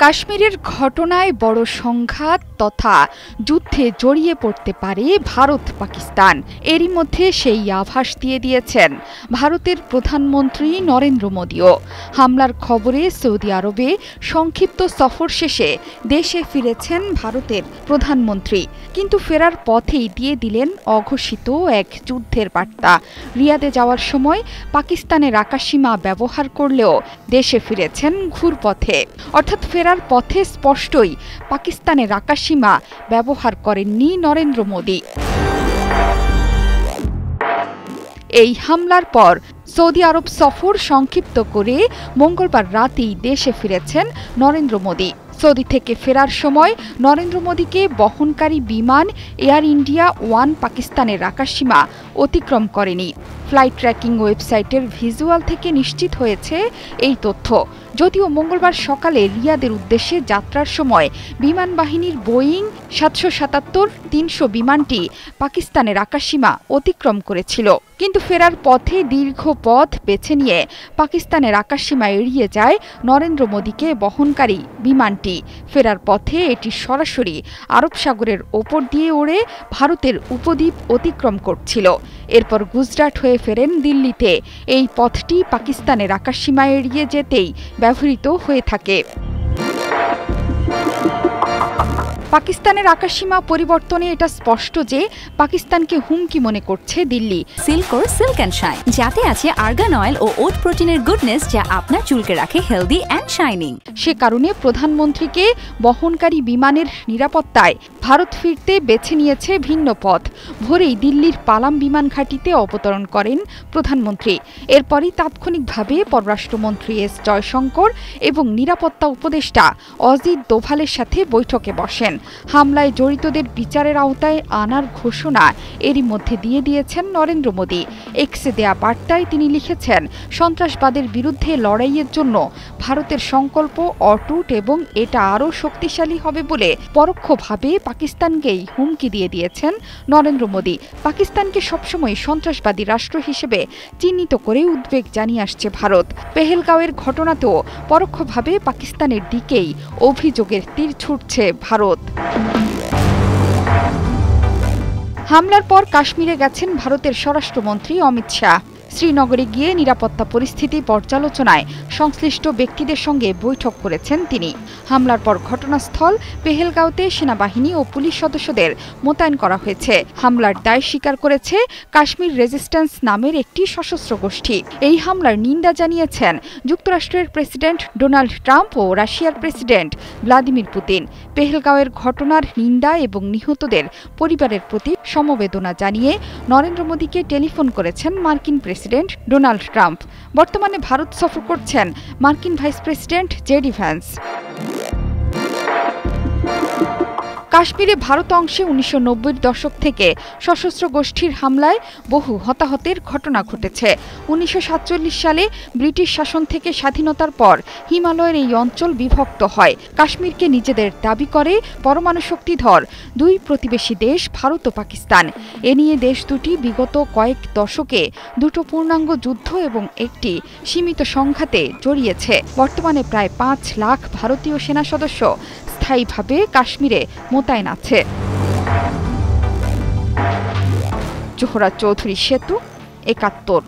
কাশ্মীরের ঘটনায় বড় সংঘাত তথা যুদ্ধে জড়িয়ে পড়তে পারে ভারত পাকিস্তান। এরই মধ্যে সেই আভাস দিয়ে দিয়েছেন ভারতের প্রধানমন্ত্রী নরেন্দ্র মোদিও। হামলার খবরে সৌদি আরবে সংক্ষিপ্ত সফর শেষে দেশে ফিরেছেন ভারতের প্রধানমন্ত্রী, কিন্তু ফেরার পথেই দিয়ে দিলেন অঘোষিত এক যুদ্ধের বার্তা। রিয়াদে যাওয়ার সময় পাকিস্তানের আকাশসীমা ব্যবহার করলেও দেশে ফিরেছেন ঘুরপথে, অর্থাৎ ফেরার পথে স্পষ্টই পাকিস্তানের আকাশসীমা ব্যবহার করেননি নরেন্দ্র মোদি। এই হামলার পর সৌদি আরব সফর সংক্ষিপ্ত করে মঙ্গলবার রাতেই দেশে ফিরেছেন নরেন্দ্র মোদি। সৌদি থেকে ফেরার সময় নরেন্দ্র মোদিকে বহনকারী বিমান এয়ার ইন্ডিয়া ওয়ান পাকিস্তানের আকাশসীমা অতিক্রম করেনি। ফ্লাইট ট্র্যাকিং ওয়েবসাইটের ভিজুয়াল থেকে নিশ্চিত হয়েছে এই তথ্য। যদিও মঙ্গলবার সকালে রিয়াদের উদ্দেশ্যে যাত্রার সময় বিমান বাহিনীর বোয়িং 777-300 বিমানটি পাকিস্তানের আকাশসীমা অতিক্রম করেছিল, কিন্তু ফেরার পথে দীর্ঘ পথ বেছে নিয়ে পাকিস্তানের আকাশসীমা এড়িয়ে যায় নরেন্দ্র মোদিকে বহনকারী বিমানটি। ফেরার পথে এটি সরাসরি আরব সাগরের ওপর দিয়ে উড়ে ভারতের উপদ্বীপ অতিক্রম করছিল। এরপর গুজরাট হয়ে ফেরেন দিল্লিতে। এই পথটি পাকিস্তানের আকাশসীমা এড়িয়ে যেতেই ব্যবহৃত হয়ে থাকে। পাকিস্তানের আকাশসীমা পরিবর্তনে এটা স্পষ্ট যে পাকিস্তানকে হুমকি মনে করছে দিল্লি। সিল্কোর সিল্ক অ্যান্ড শাইন, যাতে আছে আর্গান অয়েল ও ওট প্রোটিনের গুডনেস, যা আপনার চুলকে রাখে হেলদি অ্যান্ড শাইনিং। সে কারণে প্রধানমন্ত্রীকে বহনকারী বিমানের নিরাপত্তায় ভারত ফিরতে বেছে নিয়েছে ভিন্ন পথ। ভোরেই দিল্লির পালাম বিমান ঘাঁটিতে অবতরণ করেন প্রধানমন্ত্রী। এরপরই তাৎক্ষণিকভাবে পররাষ্ট্রমন্ত্রী এস জয়শঙ্কর এবং নিরাপত্তা উপদেষ্টা অজিত দোভালের সাথে বৈঠকে বসেন। হামলায় জড়িতদের বিচারের আওতায় আনার ঘোষণা এরই মধ্যে দিয়ে দিয়েছেন নরেন্দ্র মোদি। এক্সে দেয়া বার্তায় তিনি লিখেছেন, সন্ত্রাসবাদের বিরুদ্ধে লড়াইয়ের জন্য ভারতের সংকল্প অটুট এবং এটা আরও শক্তিশালী হবে বলে পরোক্ষভাবে পাকিস্তানকেই হুমকি দিয়ে দিয়েছেন নরেন্দ্র মোদি। পাকিস্তানকে সবসময় সন্ত্রাসবাদী রাষ্ট্র হিসেবে চিহ্নিত করে উদ্বেগ জানিয়ে আসছে ভারত। পেহেলগাঁওয়ের ঘটনাতেও পরোক্ষভাবে পাকিস্তানের দিকেই অভিযোগের তীর ছুটছে ভারত। হামলার পর কাশ্মীরে গেছেন ভারতের স্বরাষ্ট্রমন্ত্রী অমিত শাহ। শ্রীনগরে গিয়ে নিরাপত্তা পরিস্থিতি পর্যালোচনায় সংশ্লিষ্ট ব্যক্তিদের সঙ্গে বৈঠক করেছেন তিনি। হামলার পর ঘটনাস্থল পেহেলগাঁওতে সেনাবাহিনী ও পুলিশ সদস্যদের মোতায়েন করা হয়েছে। হামলার দায় স্বীকার করেছে কাশ্মীর রেজিস্ট্যান্স নামের একটি সশস্ত্র গোষ্ঠী। এই হামলার নিন্দা জানিয়েছেন যুক্তরাষ্ট্রের প্রেসিডেন্ট ডোনাল্ড ট্রাম্প ও রাশিয়ার প্রেসিডেন্ট ভ্লাদিমির পুতিন। পেহেলগাঁওয়ের ঘটনার নিন্দা এবং নিহতদের পরিবারের প্রতি সমবেদনা জানিয়ে নরেন্দ্র মোদিকে টেলিফোন করেছেন মার্কিন প্রেসিডেন্ট ডোনাল্ড ট্রাম্প। বর্তমানে ভারত সফর করছেন মার্কিন ভাইস প্রেসিডেন্ট জেডি ভ্যান্স। কাশ্মীরে ভারত অংশে 1990-এর দশক থেকে সশস্ত্র গোষ্ঠীর হামলায় বহু হতাহতের ঘটনা ঘটেছে। 1947 সালে ব্রিটিশ শাসন থেকে স্বাধীনতার পর হিমালয়ের এই অঞ্চল বিভক্ত হয়। কাশ্মীরকে নিজেদের দাবি করে পরমাণু শক্তিধর দুই প্রতিবেশী দেশ ভারত ও পাকিস্তান। এ নিয়ে দেশ দুটি বিগত কয়েক দশকে দুটো পূর্ণাঙ্গ যুদ্ধ এবং একটি সীমিত সংঘাতে জড়িয়েছে। বর্তমানে প্রায় 5 লাখ ভারতীয় সেনা সদস্য স্থায়ীভাবে কাশ্মীরে মোতায়েন আছে। জোহরা চৌধুরী সেতু, 71।